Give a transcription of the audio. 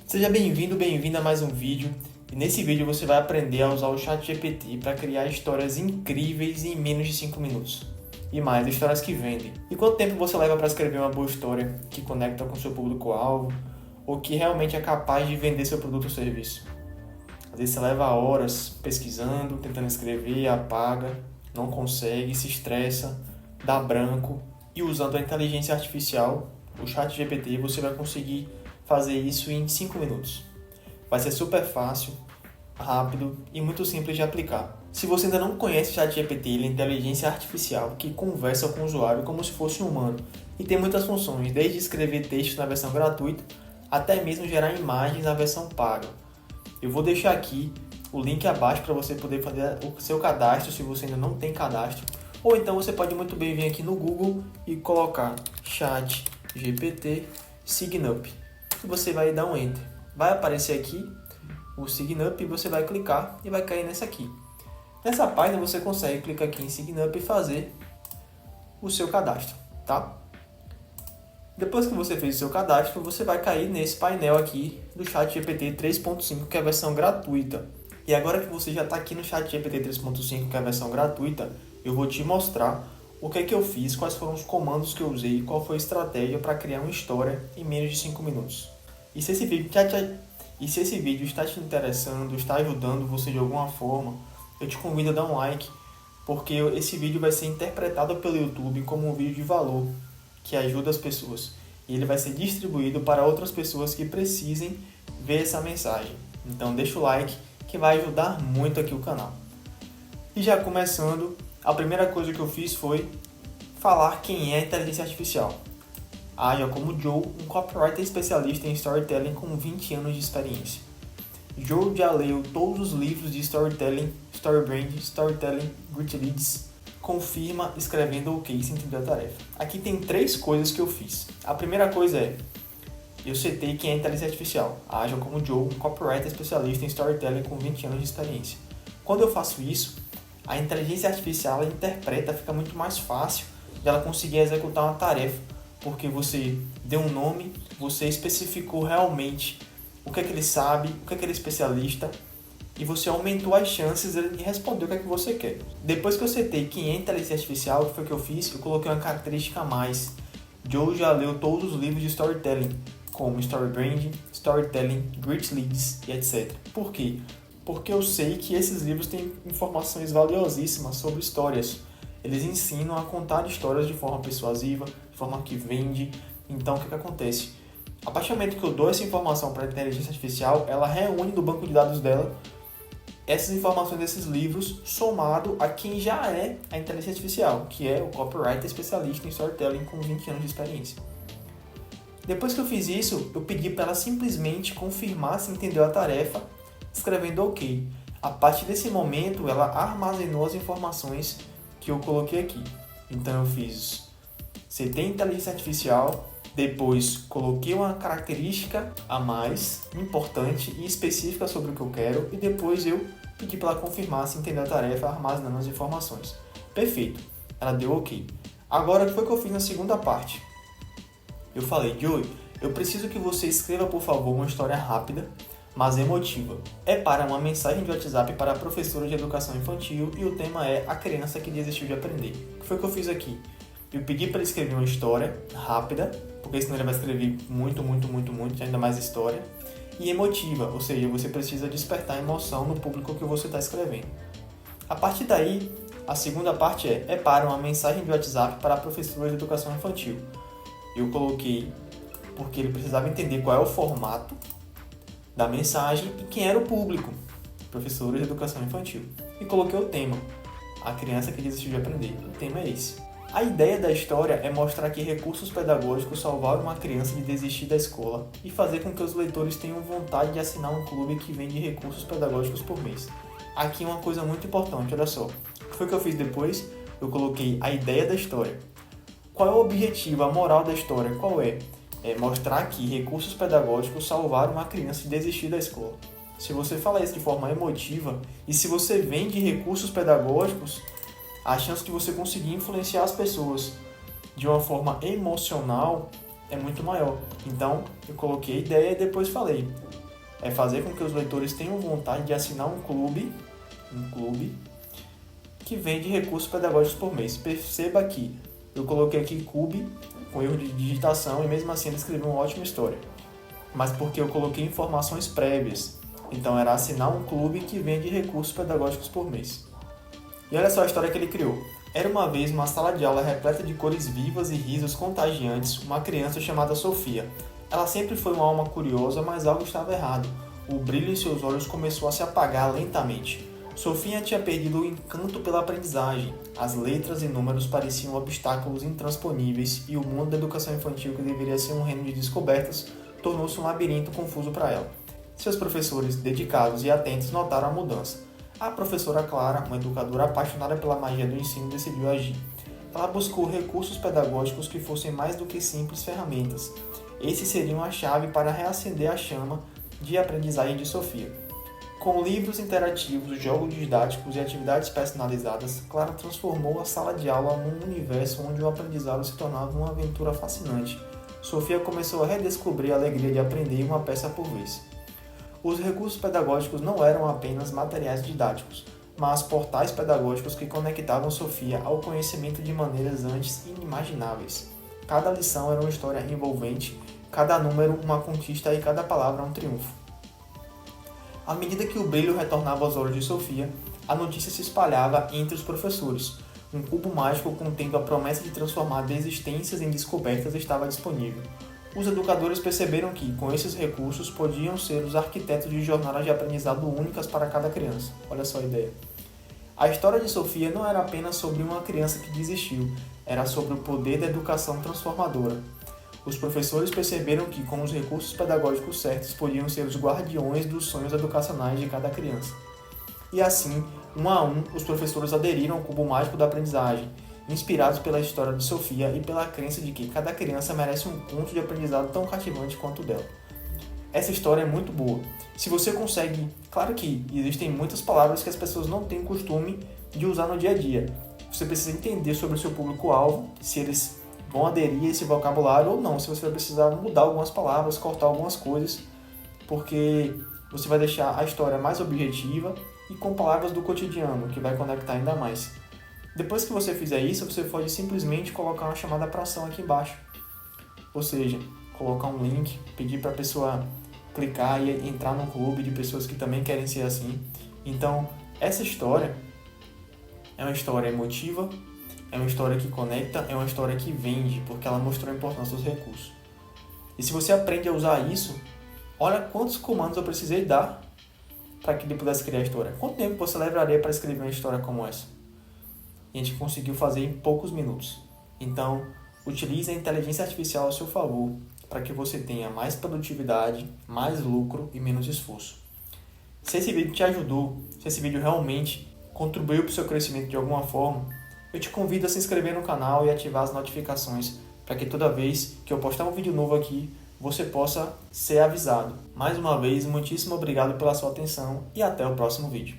Seja bem-vindo, bem-vinda a mais um vídeo. E nesse vídeo você vai aprender a usar o ChatGPT para criar histórias incríveis em menos de 5 minutos. E mais, histórias que vendem. E quanto tempo você leva para escrever uma boa história que conecta com seu público-alvo ou que realmente é capaz de vender seu produto ou serviço? Às vezes você leva horas pesquisando, tentando escrever, apaga, não consegue, se estressa, dá branco. E usando a inteligência artificial, o ChatGPT, você vai conseguir fazer isso em 5 minutos. Vai ser super fácil, rápido e muito simples de aplicar. Se você ainda não conhece o ChatGPT, ele é inteligência artificial que conversa com o usuário como se fosse um humano e tem muitas funções, desde escrever texto na versão gratuita até mesmo gerar imagens na versão paga. Eu vou deixar aqui o link abaixo para você poder fazer o seu cadastro se você ainda não tem cadastro, ou então você pode muito bem vir aqui no Google e colocar ChatGPT SignUp. E você vai dar um Enter. Vai aparecer aqui o SignUp e você vai clicar e vai cair nessa aqui. Nessa página você consegue clicar aqui em SignUp e fazer o seu cadastro, tá? Depois que você fez o seu cadastro, você vai cair nesse painel aqui do ChatGPT 3.5, que é a versão gratuita. E agora que você já está aqui no ChatGPT 3.5, que é a versão gratuita, eu vou te mostrar o que é que eu fiz, quais foram os comandos que eu usei, qual foi a estratégia para criar uma história em menos de 5 minutos. E se esse vídeo está te interessando, está ajudando você de alguma forma, eu te convido a dar um like, porque esse vídeo vai ser interpretado pelo YouTube como um vídeo de valor, que ajuda as pessoas. E ele vai ser distribuído para outras pessoas que precisem ver essa mensagem. Então deixa o like, que vai ajudar muito aqui o canal. E já começando, a primeira coisa que eu fiz foi falar quem é a inteligência artificial. Haja como Joe, um copywriter especialista em storytelling com 20 anos de experiência. Joe já leu todos os livros de storytelling, storybrand, storytelling, great leads. Confirma escrevendo OK sem entender a tarefa. Aqui tem 3 coisas que eu fiz. A primeira coisa é, eu setei quem é a inteligência artificial. Haja como Joe, um copywriter especialista em storytelling com 20 anos de experiência. Quando eu faço isso, a inteligência artificial ela interpreta, fica muito mais fácil de ela conseguir executar uma tarefa, porque você deu um nome, você especificou realmente o que é que ele sabe, o que é que ele é especialista, e você aumentou as chances de responder o que é que você quer. Depois que eu setei quem é inteligência artificial, o que foi que eu fiz? Eu coloquei uma característica a mais. Joe já leu todos os livros de storytelling, como Storybrand, Storytelling, Great Leads e etc. Por quê? Porque eu sei que esses livros têm informações valiosíssimas sobre histórias. Eles ensinam a contar histórias de forma persuasiva, de forma que vende. Então, o que acontece? A partir do momento que eu dou essa informação para a inteligência artificial, ela reúne do banco de dados dela essas informações desses livros, somado a quem já é a inteligência artificial, que é o copywriter especialista em storytelling com 20 anos de experiência. Depois que eu fiz isso, eu pedi para ela simplesmente confirmar se entendeu a tarefa, escrevendo OK. A partir desse momento, ela armazenou as informações que eu coloquei aqui. Então eu fiz setei inteligência artificial, depois coloquei uma característica a mais, importante e específica sobre o que eu quero, e depois eu pedi para ela confirmar se entendeu a tarefa armazenando as informações. Perfeito, ela deu OK. Agora, o que foi que eu fiz na segunda parte? Eu falei, Joey, eu preciso que você escreva, por favor, uma história rápida, mas emotiva. É para uma mensagem de WhatsApp para a professora de educação infantil e o tema é a criança que desistiu de aprender. O que foi que eu fiz aqui? Eu pedi para ele escrever uma história rápida, porque senão ele vai escrever muito, ainda mais história, e emotiva, ou seja, você precisa despertar emoção no público que você está escrevendo. A partir daí, a segunda parte é para uma mensagem de WhatsApp para a professora de educação infantil. Eu coloquei porque ele precisava entender qual é o formato da mensagem e quem era o público, professora de educação infantil. E coloquei o tema, a criança que desistiu de aprender. O tema é esse. A ideia da história é mostrar que recursos pedagógicos salvaram uma criança de desistir da escola e fazer com que os leitores tenham vontade de assinar um clube que vende recursos pedagógicos por mês. Aqui uma coisa muito importante, olha só. O que foi que eu fiz depois? Eu coloquei a ideia da história. Qual é o objetivo, a moral da história? Qual é? É mostrar que recursos pedagógicos salvaram uma criança de desistir da escola. Se você fala isso de forma emotiva e se você vende recursos pedagógicos, a chance de você conseguir influenciar as pessoas de uma forma emocional é muito maior. Então, eu coloquei a ideia e depois falei. É fazer com que os leitores tenham vontade de assinar um clube que vende recursos pedagógicos por mês. Perceba que eu coloquei aqui clube com erro de digitação e mesmo assim ele escreveu uma ótima história. Mas porque eu coloquei informações prévias. Então era assinar um clube que vende recursos pedagógicos por mês. E olha só a história que ele criou. Era uma vez uma sala de aula repleta de cores vivas e risos contagiantes, uma criança chamada Sofia. Ela sempre foi uma alma curiosa, mas algo estava errado. O brilho em seus olhos começou a se apagar lentamente. Sofia tinha perdido o encanto pela aprendizagem. As letras e números pareciam obstáculos intransponíveis e o mundo da educação infantil, que deveria ser um reino de descobertas, tornou-se um labirinto confuso para ela. Seus professores, dedicados e atentos, notaram a mudança. A professora Clara, uma educadora apaixonada pela magia do ensino, decidiu agir. Ela buscou recursos pedagógicos que fossem mais do que simples ferramentas. Esses seriam a chave para reacender a chama de aprendizagem de Sofia. Com livros interativos, jogos didáticos e atividades personalizadas, Clara transformou a sala de aula num universo onde o aprendizado se tornava uma aventura fascinante. Sofia começou a redescobrir a alegria de aprender uma peça por vez. Os recursos pedagógicos não eram apenas materiais didáticos, mas portais pedagógicos que conectavam Sofia ao conhecimento de maneiras antes inimagináveis. Cada lição era uma história envolvente, cada número uma conquista e cada palavra um triunfo. À medida que o brilho retornava aos olhos de Sofia, a notícia se espalhava entre os professores. Um cubo mágico contendo a promessa de transformar desistências em descobertas estava disponível. Os educadores perceberam que, com esses recursos, podiam ser os arquitetos de jornadas de aprendizado únicas para cada criança. Olha só a ideia. A história de Sofia não era apenas sobre uma criança que desistiu, era sobre o poder da educação transformadora. Os professores perceberam que, com os recursos pedagógicos certos, podiam ser os guardiões dos sonhos educacionais de cada criança. E assim, um a um, os professores aderiram ao cubo mágico da aprendizagem, inspirados pela história de Sofia e pela crença de que cada criança merece um conto de aprendizado tão cativante quanto o dela. Essa história é muito boa. Se você consegue... Claro que existem muitas palavras que as pessoas não têm costume de usar no dia a dia. Você precisa entender sobre o seu público-alvo, se eles vão aderir a esse vocabulário ou não, se você vai precisar mudar algumas palavras, cortar algumas coisas, porque você vai deixar a história mais objetiva e com palavras do cotidiano, que vai conectar ainda mais. Depois que você fizer isso, você pode simplesmente colocar uma chamada para ação aqui embaixo. Ou seja, colocar um link, pedir para a pessoa clicar e entrar num clube de pessoas que também querem ser assim. Então, essa história é uma história emotiva, é uma história que conecta, é uma história que vende, porque ela mostrou a importância dos recursos. E se você aprende a usar isso, olha quantos comandos eu precisei dar para que ele pudesse criar a história. Quanto tempo você levaria para escrever uma história como essa? E a gente conseguiu fazer em poucos minutos. Então, utilize a inteligência artificial ao seu favor para que você tenha mais produtividade, mais lucro e menos esforço. Se esse vídeo te ajudou, se esse vídeo realmente contribuiu para o seu crescimento de alguma forma, eu te convido a se inscrever no canal e ativar as notificações para que toda vez que eu postar um vídeo novo aqui, você possa ser avisado. Mais uma vez, muitíssimo obrigado pela sua atenção e até o próximo vídeo.